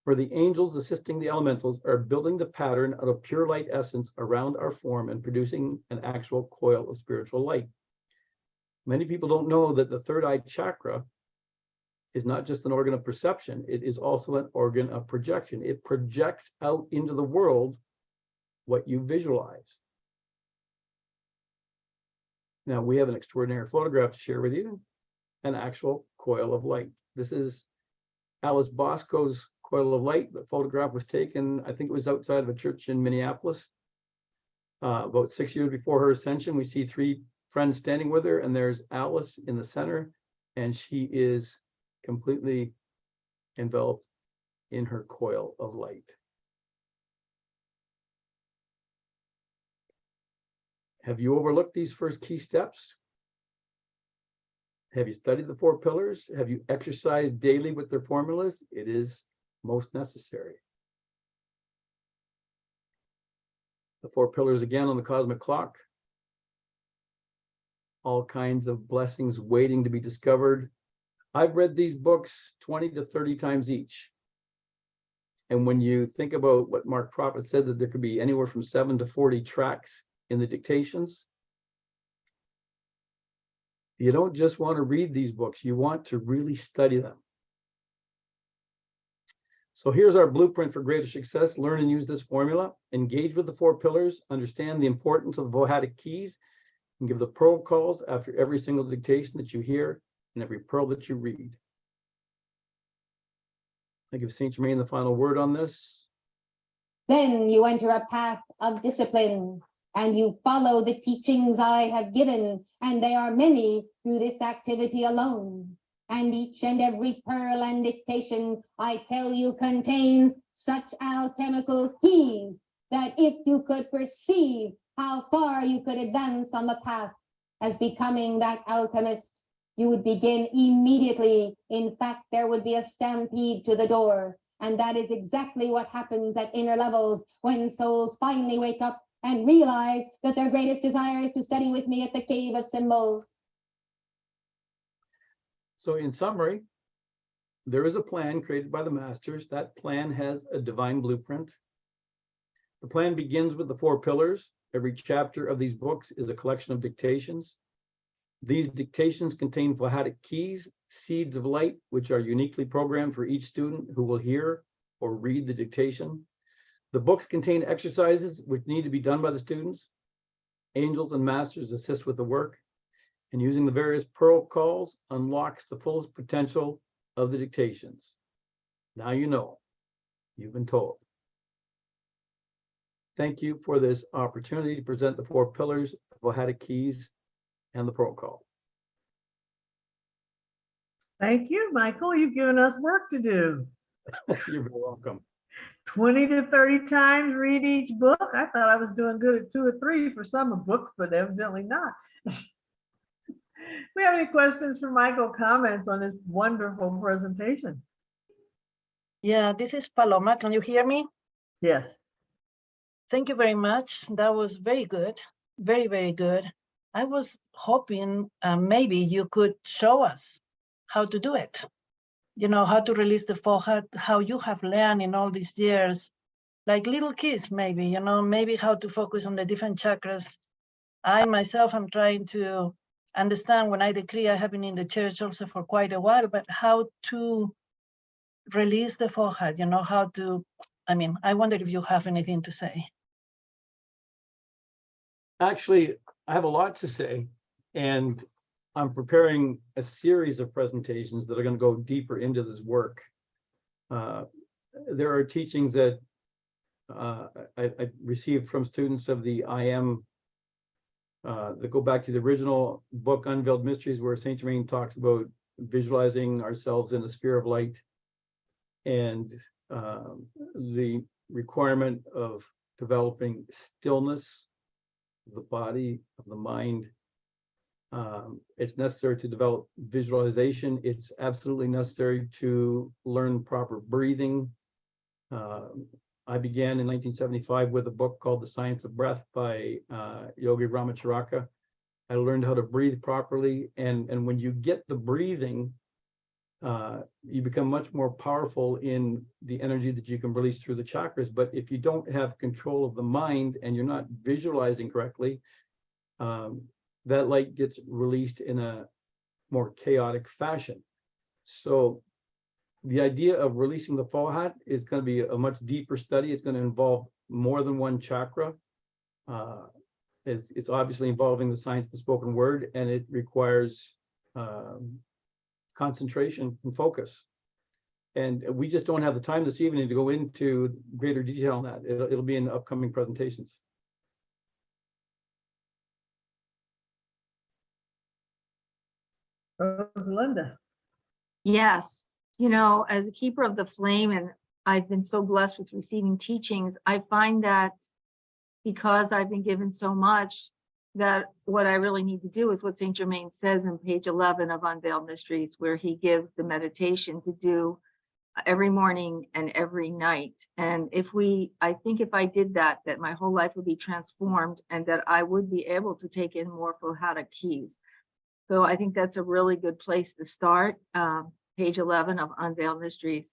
[SPEAKER 3] where the angels assisting the elementals are building the pattern out of pure light essence around our form and producing an actual coil of spiritual light. Many people don't know that the 3rd eye chakra is not just an organ of perception, it is also an organ of projection. It projects out into the world what you visualize. Now, we have an extraordinary photograph to share with you, an actual coil of light. This is Alice Bosco's coil of light. The photograph was taken, I think it was outside of a church in Minneapolis, about 6 years before her ascension. We see 3 friends standing with her, and there's Alice in the center, and she is completely enveloped in her coil of light. Have you overlooked these first key steps? Have you studied the 4 pillars? Have you exercised daily with their formulas? It is most necessary. The 4 pillars again on the cosmic clock. All kinds of blessings waiting to be discovered. I've read these books 20 to 30 times each. And when you think about what Mark Prophet said, that there could be anywhere from 7 to 40 tracks in the dictations, you don't just want to read these books, you want to really study them. So here's our blueprint for greater success. Learn and use this formula. Engage with the 4 pillars. Understand the importance of the Fohatic Keys, and give the pearl calls after every single dictation that you hear and every pearl that you read. I give Saint Germain the final word on this.
[SPEAKER 1] Then you enter a path of discipline, and you follow the teachings I have given, and they are many through this activity alone. And each and every pearl and dictation, I tell you, contains such alchemical keys that if you could perceive how far you could advance on the path as becoming that alchemist, you would begin immediately. In fact, there would be a stampede to the door. And that is exactly what happens at inner levels when souls finally wake up and realize that their greatest desire is to study with me at the Cave of Symbols.
[SPEAKER 3] So in summary, there is a plan created by the masters. That plan has a divine blueprint. The plan begins with the 4 pillars. Every chapter of these books is a collection of dictations. These dictations contain Fohatic Keys, seeds of light, which are uniquely programmed for each student who will hear or read the dictation. The books contain exercises which need to be done by the students. Angels and masters assist with the work, and using the various pearl calls unlocks the fullest potential of the dictations. Now you know, you've been told. Thank you for this opportunity to present the 4 pillars, the Fohatic Keys, and the protocol.
[SPEAKER 2] Thank you, Michael. You've given us work to do.
[SPEAKER 3] You're very welcome.
[SPEAKER 2] 20 to 30 times read each book. I thought I was doing good at 2 or 3 for some books, but evidently not. We have any questions for Michael? Comments on this wonderful presentation?
[SPEAKER 6] Yeah, this is Paloma. Can you hear me?
[SPEAKER 2] Yes.
[SPEAKER 6] Thank you very much. That was very good. Very, very good. I was hoping maybe you could show us how to do it. You know, how to release the Fohat, how you have learned in all these years, like little kids, maybe, you know, maybe how to focus on the different chakras. I myself am trying to understand. When I decree, I have been in the church also for quite a while, but how to release the Fohat, you know, how to, I mean, I wonder if you have anything to say.
[SPEAKER 3] Actually, I have a lot to say, and I'm preparing a series of presentations that are going to go deeper into this work. There are teachings that I received from students of the IM that go back to the original book, Unveiled Mysteries, where Saint Germain talks about visualizing ourselves in a sphere of light, and the requirement of developing stillness of the body, of the mind. It's necessary to develop visualization. It's absolutely necessary to learn proper breathing. I began in 1975 with a book called The Science of Breath by Yogi Ramacharaka. I learned how to breathe properly. And when you get the breathing, you become much more powerful in the energy that you can release through the chakras. But if you don't have control of the mind and you're not visualizing correctly, that light gets released in a more chaotic fashion. So the idea of releasing the Fohat is going to be a much deeper study. It's going to involve more than one chakra. It's obviously involving the science of the spoken word, and it requires concentration and focus. And we just don't have the time this evening to go into greater detail on that. It'll be in upcoming presentations.
[SPEAKER 2] Rosalinda.
[SPEAKER 7] Yes, you know, as a keeper of the flame, and I've been so blessed with receiving teachings, I find that because I've been given so much, that what I really need to do is what Saint Germain says in page 11 of Unveiled Mysteries, where he gives the meditation to do every morning and every night. And I think if I did that, that my whole life would be transformed, and that I would be able to take in more Fohatic Keys. So I think that's a really good place to start, page 11 of Unveiled Mysteries.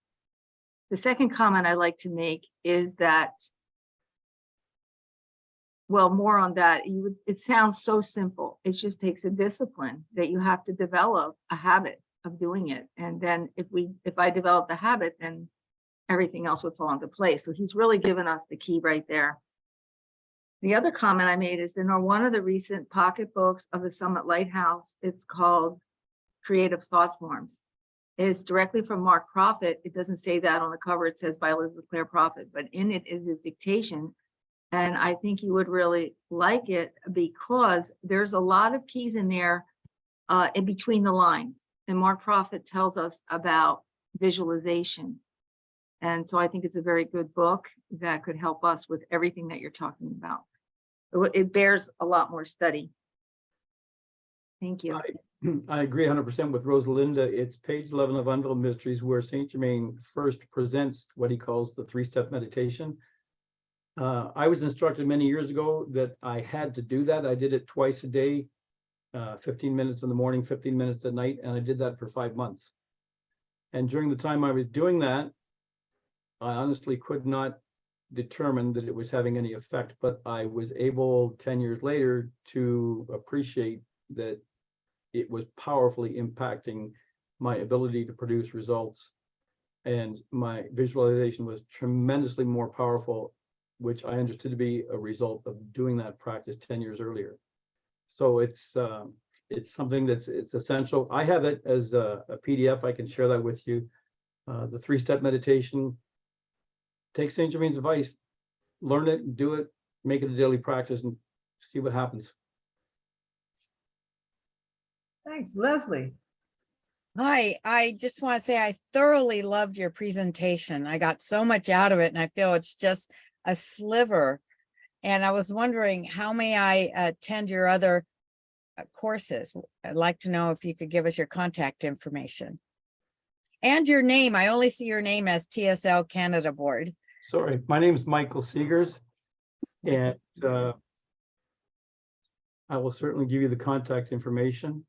[SPEAKER 7] The second comment I like to make is that, well, more on that, it sounds so simple. It just takes a discipline that you have to develop a habit of doing it. And then if I develop the habit, then everything else would fall into place. So he's really given us the key right there. The other comment I made is in one of the recent pocket books of the Summit Lighthouse, it's called Creative Thought Forms. It's directly from Mark Prophet. It doesn't say that on the cover. It says by Elizabeth Clare Prophet, but in it is his dictation. And I think you would really like it because there's a lot of keys in there in between the lines. And Mark Prophet tells us about visualization. And so I think it's a very good book that could help us with everything that you're talking about. It bears a lot more study. Thank you.
[SPEAKER 3] I agree 100% with Rosalinda. It's page 11 of Unveiled Mysteries, where Saint Germain first presents what he calls the 3-step meditation. I was instructed many years ago that I had to do that. I did it twice a day, 15 minutes in the morning, 15 minutes at night, and I did that for 5 months. And during the time I was doing that, I honestly could not determine that it was having any effect, but I was able 10 years later to appreciate that it was powerfully impacting my ability to produce results. And my visualization was tremendously more powerful, which I understood to be a result of doing that practice 10 years earlier. So it's something it's essential. I have it as a PDF. I can share that with you. The 3-step meditation. Take Saint Germain's advice, learn it, do it, make it a daily practice, and see what happens.
[SPEAKER 2] Thanks, Leslie.
[SPEAKER 8] Hi, I just want to say I thoroughly loved your presentation. I got so much out of it, and I feel it's just a sliver. And I was wondering, how may I attend your other courses? I'd like to know if you could give us your contact information. And your name. I only see your name as TSL Canada Board.
[SPEAKER 3] Sorry, my name is Michael Seegers, and I will certainly give you the contact information.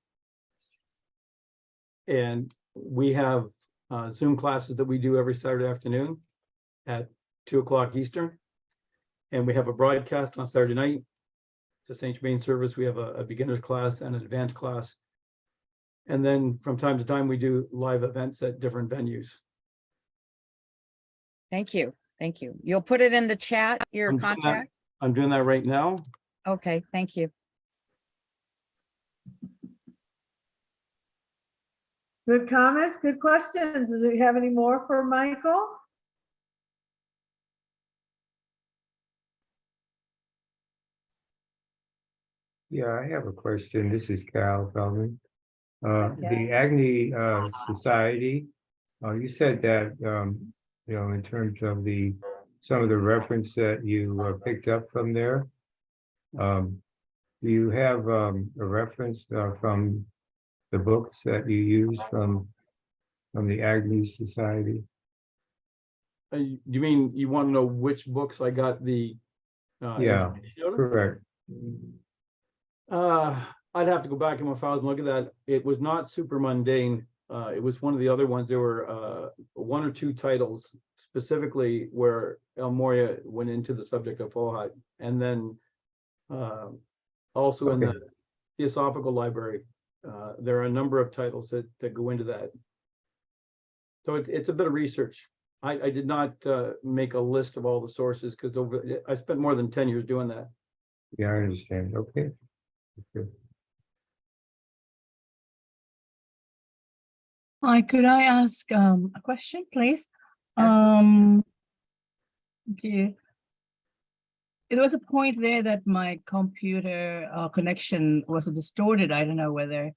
[SPEAKER 3] And we have Zoom classes that we do every Saturday afternoon at 2 o'clock Eastern. And we have a broadcast on Saturday night. It's a Saint Germain service. We have a beginner's class and an advanced class. And then from time to time, we do live events at different venues.
[SPEAKER 8] Thank you. Thank you. You'll put it in the chat, your
[SPEAKER 3] I'm doing that-
[SPEAKER 8] contact?
[SPEAKER 3] I'm doing that right now.
[SPEAKER 8] Okay, thank you.
[SPEAKER 2] Good comments, good questions. Do you have any more for Michael?
[SPEAKER 9] Yeah, I have a question. This is Cal Feldman.
[SPEAKER 2] Okay.
[SPEAKER 9] The Agni Society, you said that, in terms of some of the reference that you picked up from there, do you have a reference from the books that you use from the Agni Society?
[SPEAKER 3] You mean you want to know which books I got the
[SPEAKER 9] Yeah,
[SPEAKER 3] information out of?
[SPEAKER 9] correct.
[SPEAKER 3] I'd have to go back in my files and look at that. It was not super mundane. It was one of the other ones. There were 1 or 2 titles specifically where El Moria went into the subject of Fohat, and then also in the Theosophical Library, there are a number of titles that go into that. So it's a bit of research. I did not make a list of all the sources because I spent more than 10 years doing that.
[SPEAKER 9] Yeah, I understand. Okay.
[SPEAKER 10] Hi, could I ask a question, please?
[SPEAKER 2] Absolutely.
[SPEAKER 10] Okay. There was a point there that my computer connection was distorted. I don't know whether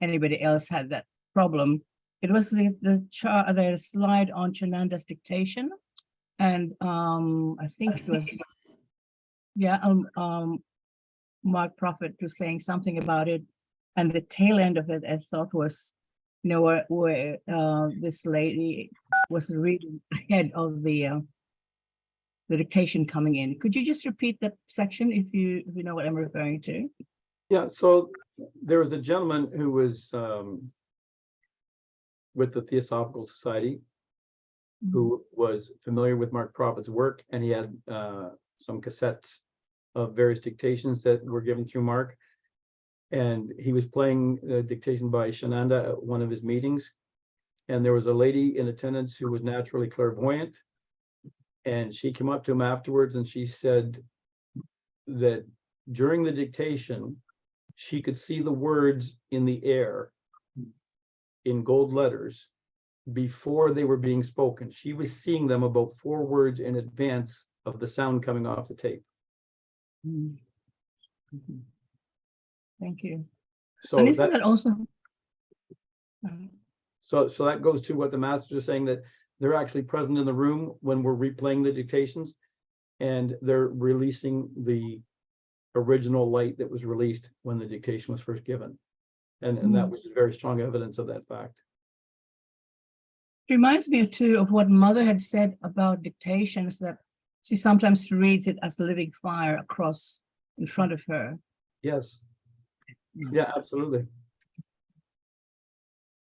[SPEAKER 10] anybody else had that problem. It was the slide on Chananda's dictation, and I think it was Mark Prophet was saying something about it, and the tail end of it I thought was, where this lady was reading ahead of the dictation coming in. Could you just repeat that section if you know what I'm referring to?
[SPEAKER 3] Yeah, so there was a gentleman who was with the Theosophical Society who was familiar with Mark Prophet's work, and he had some cassettes of various dictations that were given through Mark. And he was playing a dictation by Shananda at one of his meetings. And there was a lady in attendance who was naturally clairvoyant. And she came up to him afterwards and she said that during the dictation, she could see the words in the air in gold letters before they were being spoken. She was seeing them about 4 words in advance of the sound coming off the tape.
[SPEAKER 10] Thank you.
[SPEAKER 3] So
[SPEAKER 10] And isn't that also?
[SPEAKER 3] So that goes to what the masters are saying, that they're actually present in the room when we're replaying the dictations, and they're releasing the original light that was released when the dictation was first given. And that was very strong evidence of that fact.
[SPEAKER 10] It reminds me too of what Mother had said about dictations, that she sometimes reads it as living fire across in front of her.
[SPEAKER 3] Yes. Yeah, absolutely.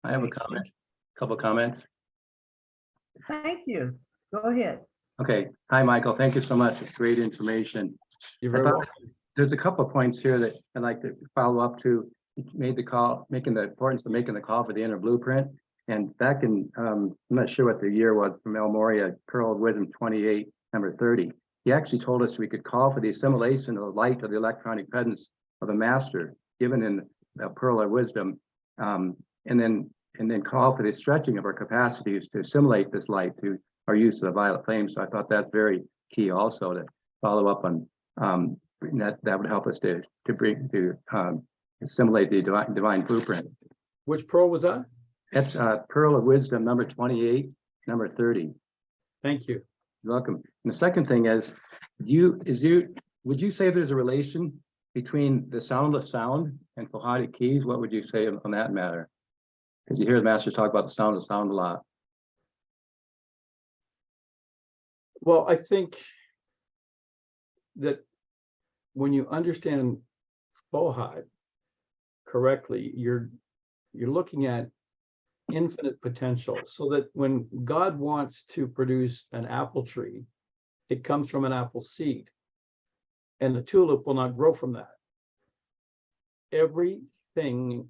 [SPEAKER 11] I have a comment, couple comments.
[SPEAKER 2] Thank you. Go ahead.
[SPEAKER 11] Okay. Hi, Michael. Thank you so much. It's great information.
[SPEAKER 3] You're
[SPEAKER 11] I
[SPEAKER 3] very
[SPEAKER 11] thought
[SPEAKER 3] welcome.
[SPEAKER 11] there's a couple of points here that I'd like to follow up to. You made the call, making the importance of making the call for the inner blueprint. And back in, I'm not sure what the year was from El Moria, Pearl of Wisdom 28, number 30. He actually told us we could call for the assimilation of the light of the electronic presence of the master given in the Pearl of Wisdom, and then call for the stretching of our capacities to assimilate this light through our use of the violet flame. So I thought that's very key also to follow up on that would help us to assimilate the divine blueprint.
[SPEAKER 3] Which pearl was that?
[SPEAKER 11] That's Pearl of Wisdom number 28, number 30.
[SPEAKER 3] Thank you.
[SPEAKER 11] You're welcome. And the second thing is, would you say there's a relation between the soundless sound and Fohatic Keys? What would you say on that matter? Because you hear the masters talk about the soundless sound a lot.
[SPEAKER 3] Well, I think that when you understand Fohat correctly, you're looking at infinite potential, so that when God wants to produce an apple tree, it comes from an apple seed, and the tulip will not grow from that. Everything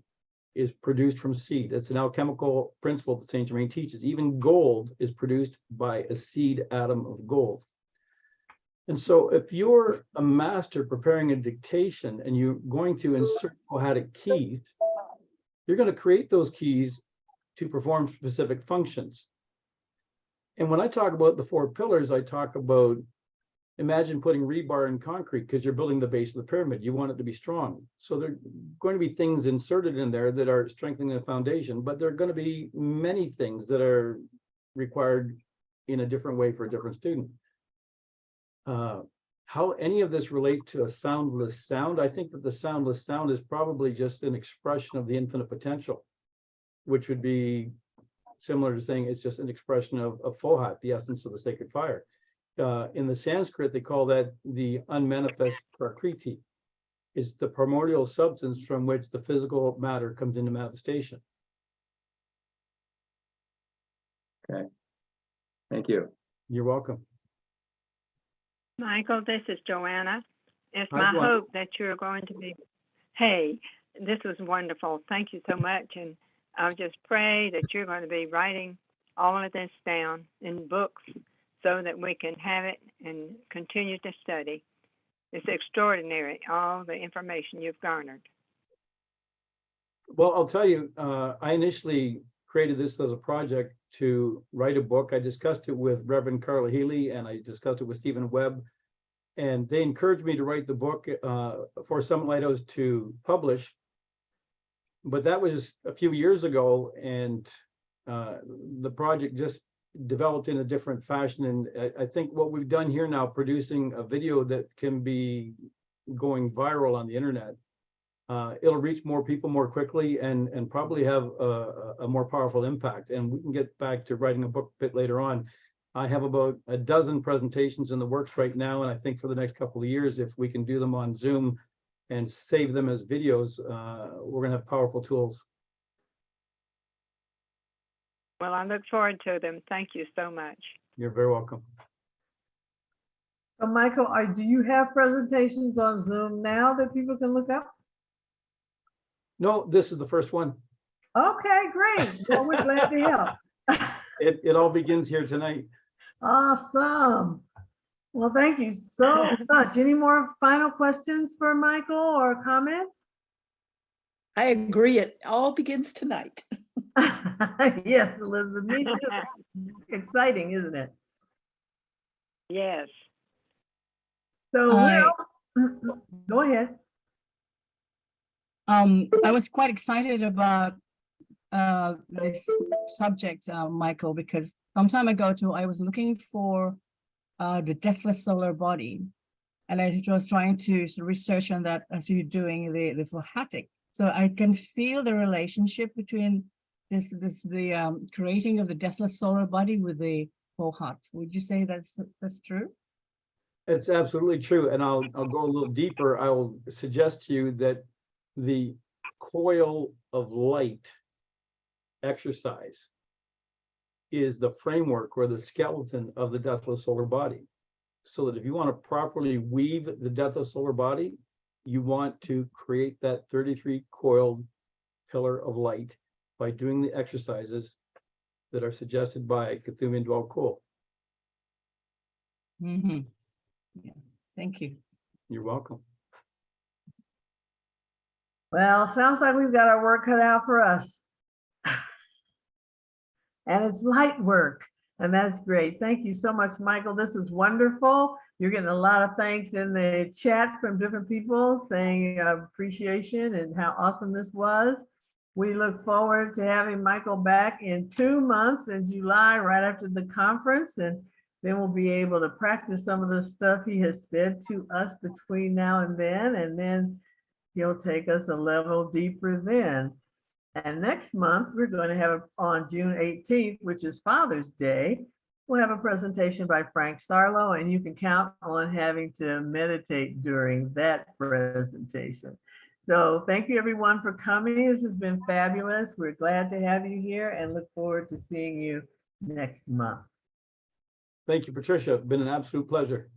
[SPEAKER 3] is produced from seed. It's an alchemical principle that Saint Germain teaches. Even gold is produced by a seed atom of gold. And so if you're a master preparing a dictation and you're going to insert Fohatic keys, you're going to create those keys to perform specific functions. And when I talk about the 4 pillars, I talk about, imagine putting rebar in concrete because you're building the base of the pyramid. You want it to be strong. So there are going to be things inserted in there that are strengthening the foundation, but there are going to be many things that are required in a different way for a different student. How any of this relate to a soundless sound? I think that the soundless sound is probably just an expression of the infinite potential, which would be similar to saying it's just an expression of Fohat, the essence of the sacred fire. In the Sanskrit, they call that the unmanifest prakriti, is the primordial substance from which the physical matter comes into manifestation.
[SPEAKER 11] Okay. Thank you.
[SPEAKER 3] You're welcome.
[SPEAKER 12] Michael, this is Joanna. It's
[SPEAKER 3] Hi,
[SPEAKER 12] my
[SPEAKER 3] Joanna.
[SPEAKER 12] hope that you're going to be, hey, this was wonderful. Thank you so much. And I'll just pray that you're going to be writing all of this down in books so that we can have it and continue to study. It's extraordinary, all the information you've garnered.
[SPEAKER 3] Well, I'll tell you, I initially created this as a project to write a book. I discussed it with Reverend Carla Healy and I discussed it with Stephen Webb, and they encouraged me to write the book for Summit Lighthouse to publish. But that was a few years ago, and the project just developed in a different fashion. And I think what we've done here now, producing a video that can be going viral on the internet, it'll reach more people more quickly and probably have a more powerful impact. And we can get back to writing a book a bit later on. I have about a dozen presentations in the works right now, and I think for the next couple of years, if we can do them on Zoom and save them as videos, we're going to have powerful tools.
[SPEAKER 12] Well, I look forward to them. Thank you so much.
[SPEAKER 3] You're very welcome.
[SPEAKER 2] So Michael, do you have presentations on Zoom now that people can look up?
[SPEAKER 3] No, this is the first one.
[SPEAKER 2] Okay, great. Well, we're glad to help.
[SPEAKER 3] It all begins here tonight.
[SPEAKER 2] Awesome. Well, thank you so much. Any more final questions for Michael or comments?
[SPEAKER 13] I agree. It all begins tonight.
[SPEAKER 2] Yes, Elizabeth, me too. Exciting, isn't it?
[SPEAKER 12] Yes.
[SPEAKER 2] So, go ahead.
[SPEAKER 10] I was quite excited about this subject, Michael, because some time ago too, I was looking for the deathless solar body, and I was trying to research on that as you're doing the Fohatic. So I can feel the relationship between the creating of the deathless solar body with the Fohat. Would you say that's true?
[SPEAKER 3] It's absolutely true. And I'll go a little deeper. I will suggest to you that the coil of light exercise is the framework or the skeleton of the deathless solar body. So that if you want to properly weave the deathless solar body, you want to create that 33 coiled pillar of light by doing the exercises that are suggested by Kuthumi and Djwal Kul.
[SPEAKER 10] Yeah, thank you.
[SPEAKER 3] You're welcome.
[SPEAKER 2] Well, sounds like we've got our work cut out for us. And it's light work, and that's great. Thank you so much, Michael. This is wonderful. You're getting a lot of thanks in the chat from different people saying appreciation and how awesome this was. We look forward to having Michael back in 2 months in July, right after the conference, and then we'll be able to practice some of the stuff he has said to us between now and then he'll take us a level deeper then. And next month, we're going to have on June 18th, which is Father's Day, we'll have a presentation by Frank Sarlo, and you can count on having to meditate during that presentation. So thank you everyone for coming. This has been fabulous. We're glad to have you here and look forward to seeing you next month.
[SPEAKER 3] Thank you, Patricia. Been an absolute pleasure.